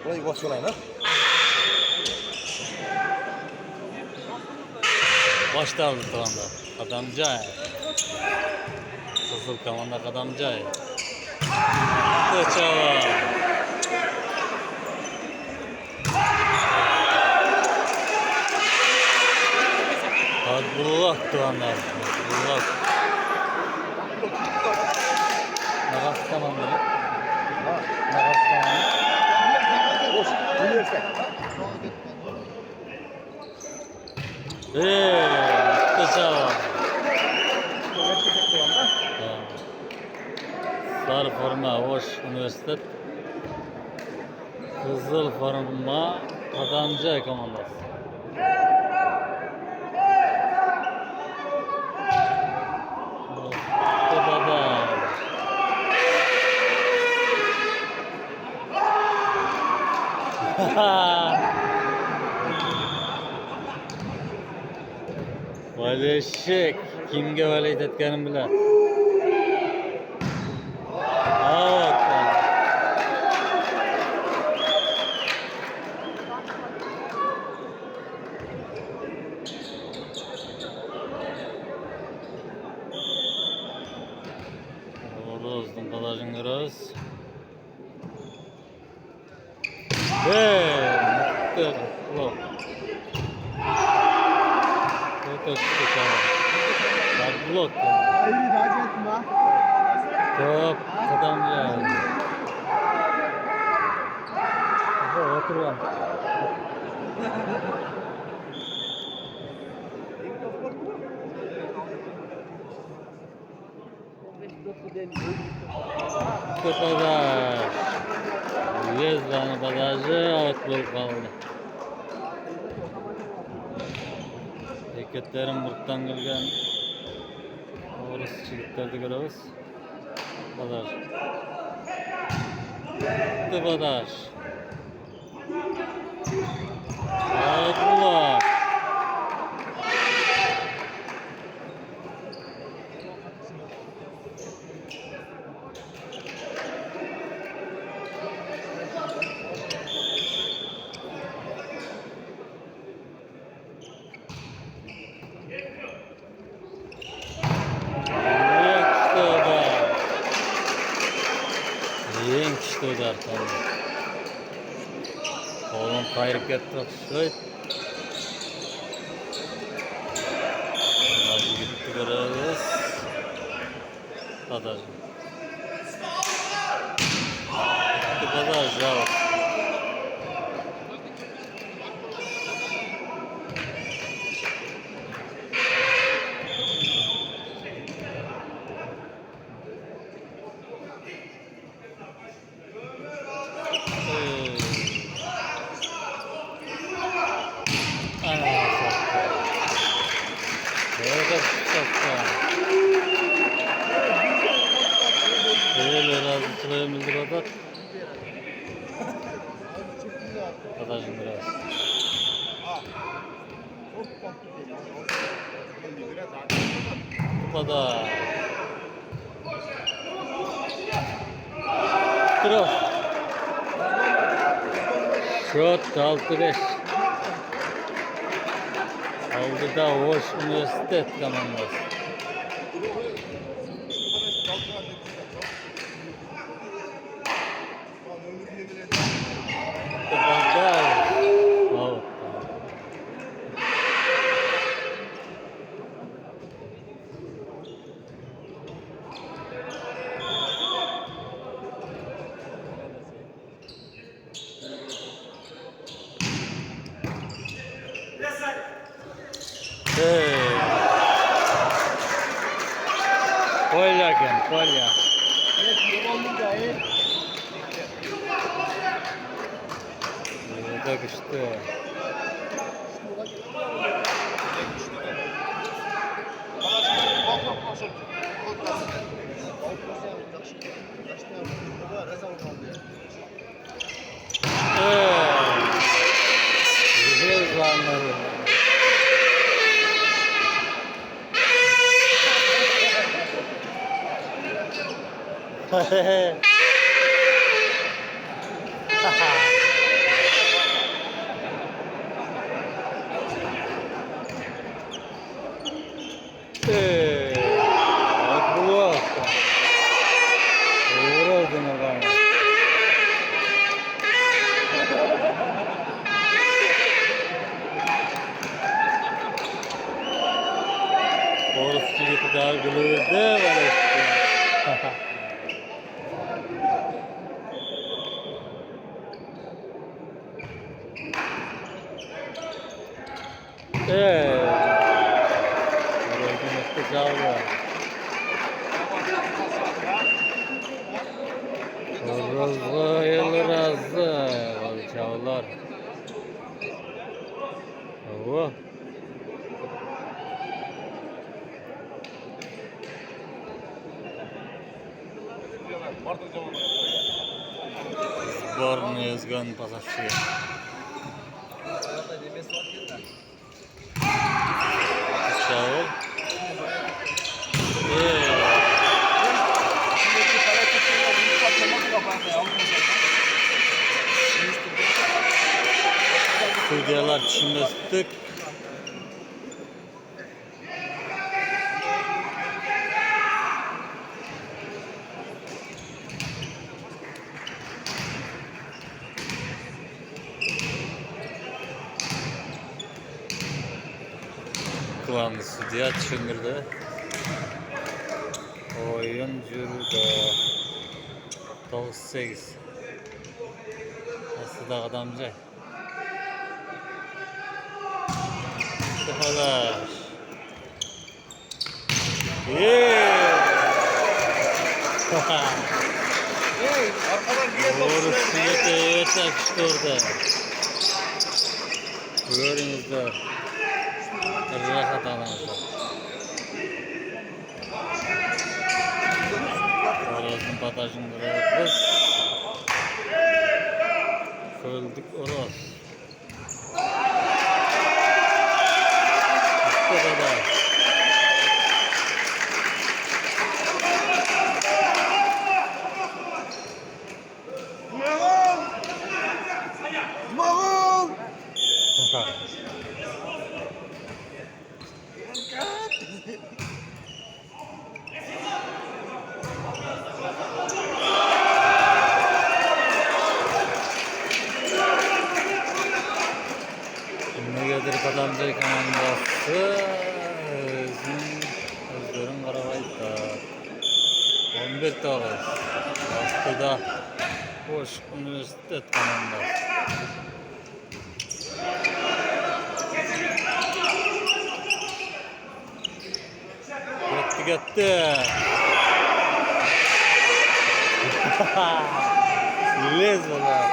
Burayı basıyorlar lan. Başta aldı tamamda. Adamcay. Kızıl kamanda adamcay. Kaçava. Abdullah Doğanlar. Abdullah. Nagas kamanları. Nagas kamanları. Boş. Üniversite. Kaçava. Sarı forma hoş üniversite. Kızıl forma Adamcay komandası. Valeşek kimge valeyt etganim bilan. Rozdun kadajın göz. Mutlu. Ulan. Çok blok. Top Adamcay. Otur lan. Kadar. 100 tane bagajı outbol kaldı. Hareketlerim buradan gelgen orası çocuklarda görüyoruz. Bagaj. Bagaj. Outbol. Eng kişi de arkalı. Oğlum kayırıp getirdik. Şöyle. Hadi gidip görürüz. Kadar. Kadar cevap. Kadar. Kadajın biraz. Kadar. Kırıl. Şut 6-5. Aldıda hoş üniversite komandası. Polya gen, polya. Burada güçlü. Güzel zanları. Akıllı. Uğradın adam. Orası gibi daha gülürdü bana işte. Burası güzel. Orası yılrazı. Çavlar. Hava. Sborny yazgan pasajchi. Çavul. Sudyalar tushunmasdik. Kılandı sudya tushundirdi. Oyun yürüdü. 9-8. Aslında adamca. Bu kadar. Doğru siyete yeter işte orada. Görünüzde. Rahat alanızda. Orasın patajını bırakırız. Öldük oros. İşte kadar. Negadir Kadamcı komandası Özgür'ün Karabay'da 11 tağız Astıda Boş Üniversitet komandası Gitti Lez valla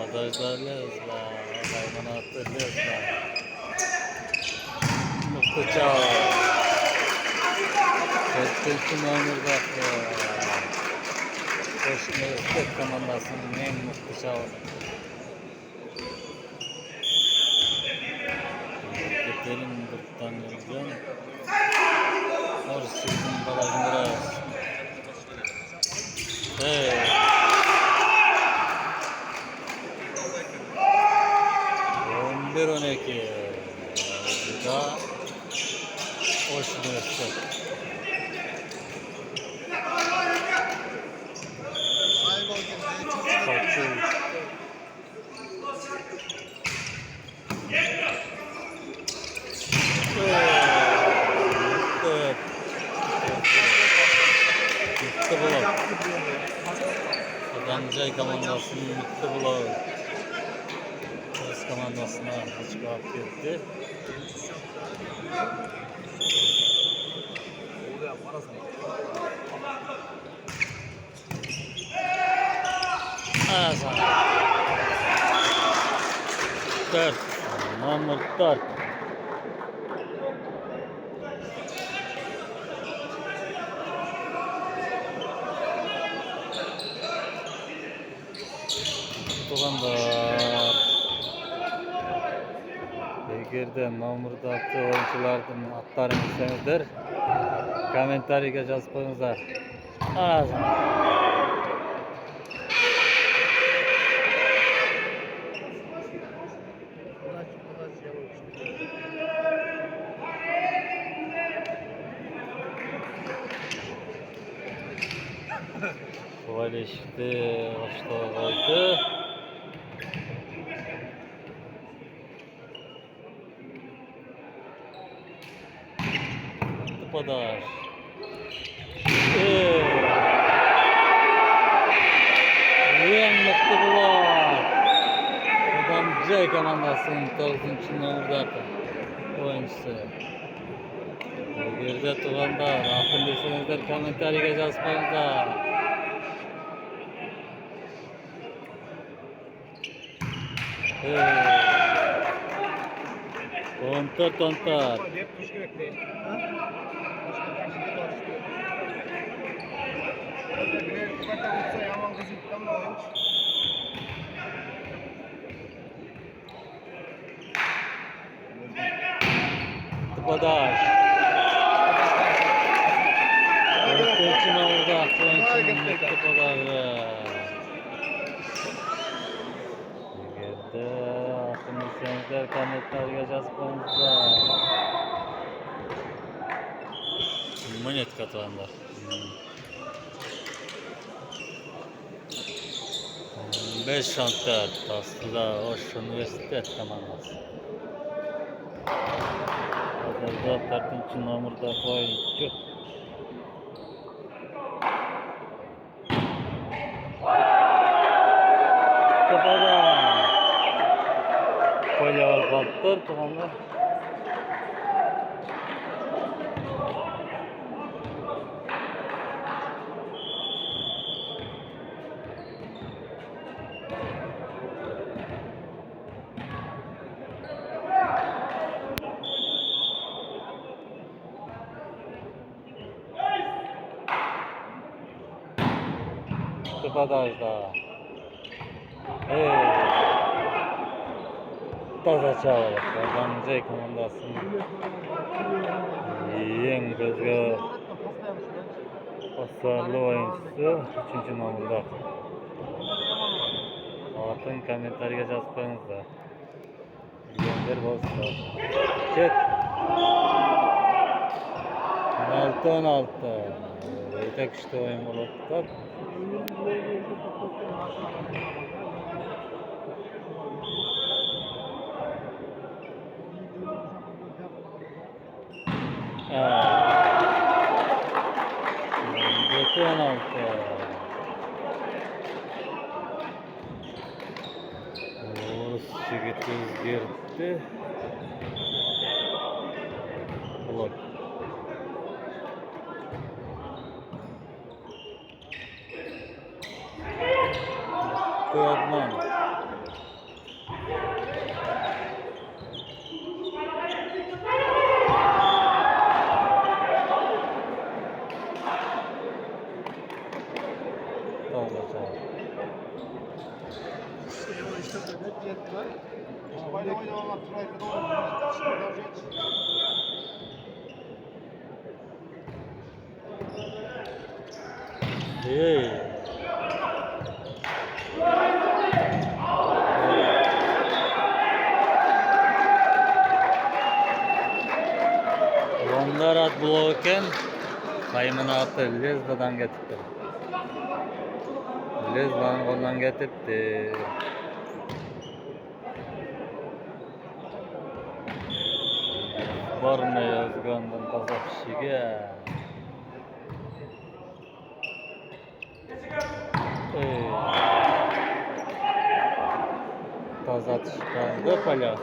Adajlar lezla, hayvanatlar lezla. Muhteşem. Kırkıltı memurda Boş Üniversitet komandasının en muhteşem. Hareketlerin bırttan yıldan Orsi'nin balajını hey. 11-12 Burada Boş Üniversitet Mutlu Bulak Adamcay komandasının Mutlu Bulak Öz komandasına açık cevap verdi. Sana 4 Mahmut 4 Tuğandar Girdi nomerdagi oyunculardan atlarini bilsangizlar kommentariyaga yozib qo'yinglar. Kovalishdi, boshlig'i podaż. Mutlu bular. Adam C komandasının 9. nomerdagi oyuncusu. Bu yerda tuğanlar, aql desangizlar kommentariyaga yozib qo'yinglar. 14. Podaż. Üçüncü nomerdagi oyuncuning podaży. Sizler kommentariyaga yozib qo'yinglar. Monet katılanlar. 5 şantlar aslında Oş Üniversitet komandası. Hazırda 4. nomerdagi oyuncu. Koyal battır tamamlar. Badajda. Taza çağırıp oradan C komandasının en gözge hasarlı oyuncusu 3. nomerde. Altın kommentariyaga yozib qo'yinglar. Bilganlar bo'lsa. Ket. 16-16. O'ta kuchli o'yin bo'ladi. Penaltı. Orus jigiti o'zgardi. Blok. To'g'man. Hey. Onlar at blokken Kaymanatı Lezba'dan getirdi. Lezba'nın kolundan getirdi. Borne yazgandan kazak kişiye. Taza çıkardı pala.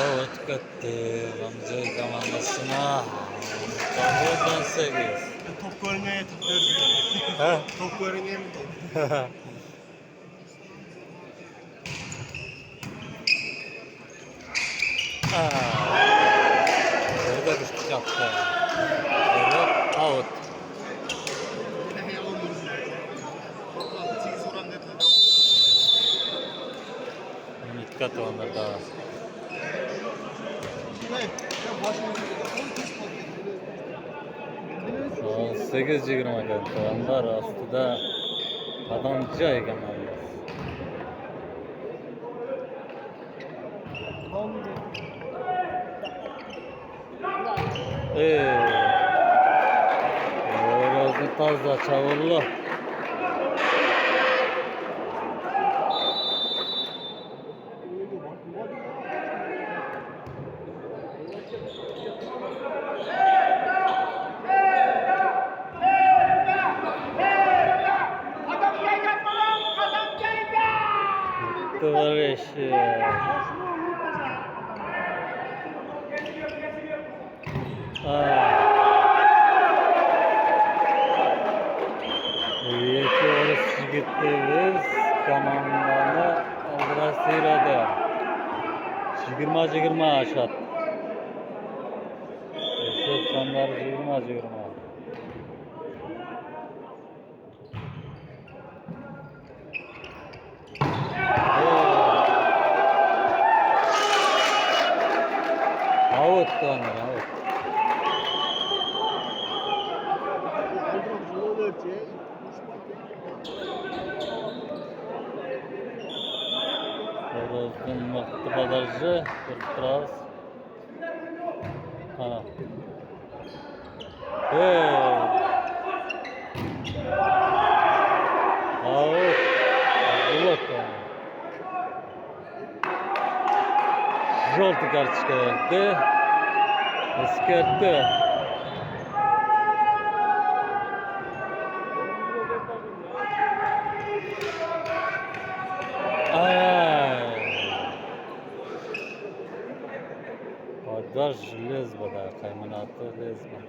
Evet gitti. Ramazan zamanlasına. Oradan 8. Top görmeye takıyoruz. Ha? Top görmeye mi? Burada düştü yaptı. Evet, out. Dikkat onlar da. 8-20 onlar aslında adamca egemen. Orası fazla çavurlu. Duvar eşi. Yeki orası gittiniz. Kamanlarına aldıra seyirde. 20 aşağı. Sanlar 20. Out onlar out. Rozun vakti badajı biraz. Ha. Out. Булат. Желтый карточка verdi. Eskertti. Подаж лезба, да, кайманаты лезба.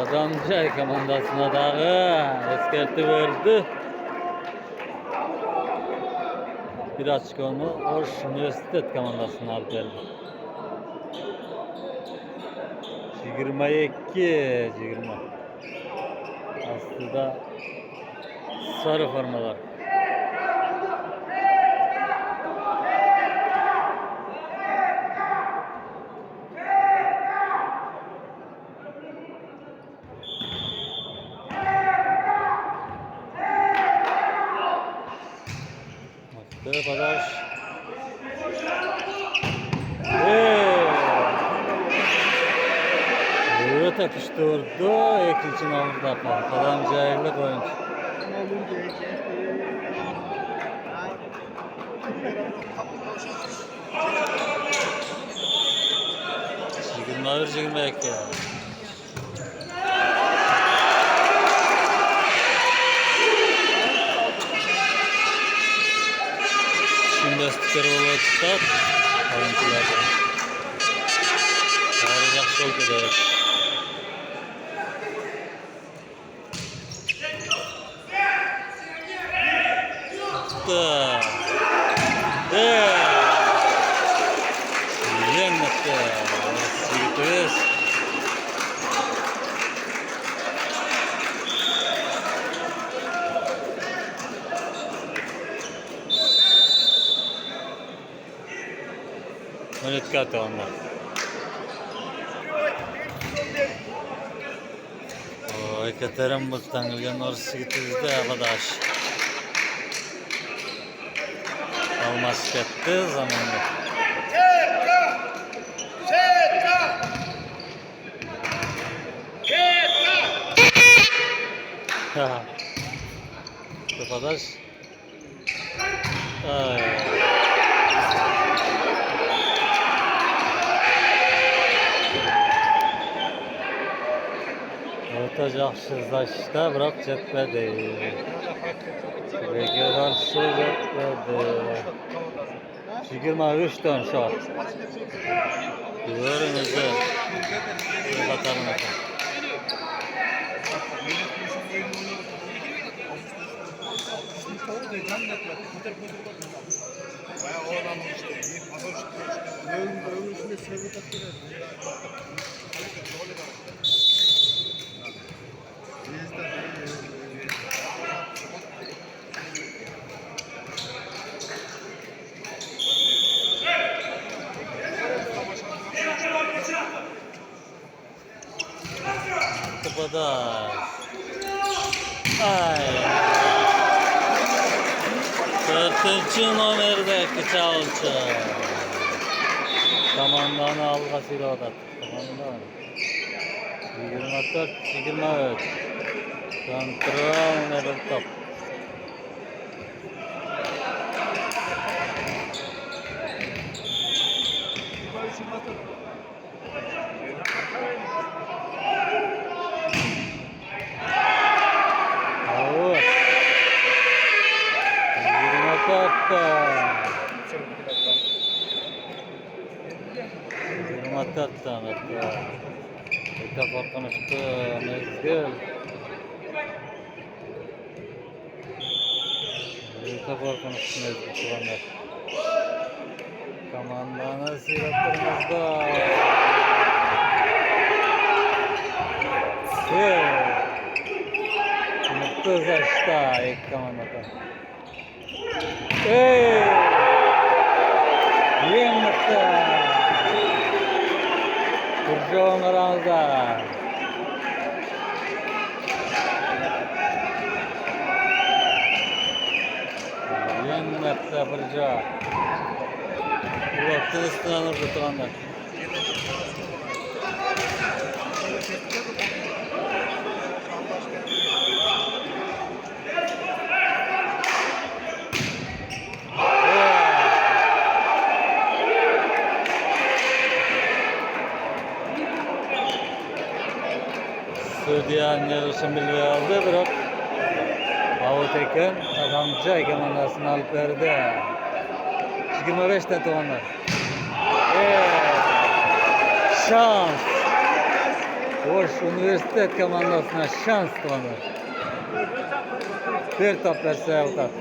Adamcay komandasına dağı eskerti verdi. Bir açık onu Orş Üniversitet komandasına aldı geldi. 22 aslında sarı formalar. Baktığı kadar takıştırdı. İkinci namurda kaldı. Adam cahillik oyuncu. Yigirma iki. Şimdi stiker olarak tutar. Oyuncular. Harika şok eder. Yenmekte. Sigitiz. Dikkat onlar. Ekaterinburg'dan kelgan Sigitizda arkadaş. Almaz ketdi zamonda. Arkadaş. Orta yaxşılaşda biroq jetmedi. Ve karşı jetmedi. 23 ton shot. Görünüzü. Bakalım efendim. Bayağı o adam işte. İyi pasaj çıkıyor işte. Öbürsünde sevgi takıyor. Kapıda. Ay. Dördüncü nomerdeki çalıcı. Komandanı algasıyla odattık. Komandan. 24-23. Kontrol bir top. Avuç. 24 tane. Eka korkunçtu mezgil. Eka korkunçtu mezgil kulanlar. Komandanı sirattırmazda. Mutlu zaşta ilk komandada. Yen mutlu. Kurşun aramızda. Yen mutlu Burcu. Ulaştın üstüne alırdı turanlar. Sudiyan yarışın bilgi aldı, bırak avut eken adamca komandasını alıp verdi. 25 tane tuvanlar. Şans. Hoş üniversitet komandasına şans tuvanlar. Bir top verse avutat.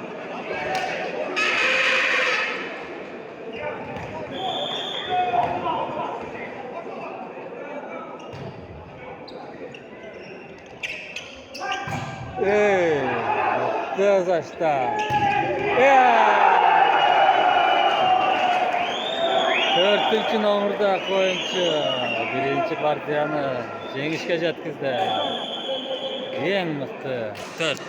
Göz açtı. Dördüncü nomurda koyuncu. Birinci partiyanı jengişke jetkizdi. Eng mıқты. 4.